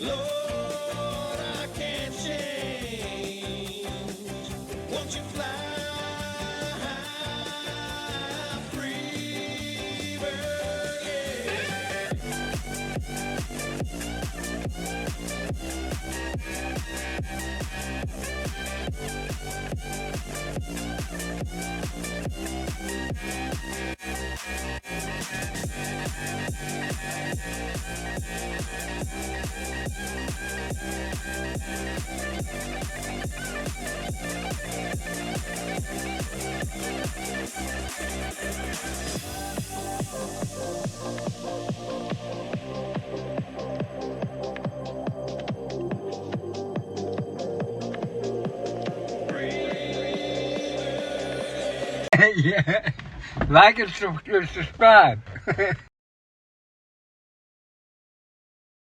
Lord, I can't change. Won't you fly free, bird? Yeah. Yeah. Like and subscribe.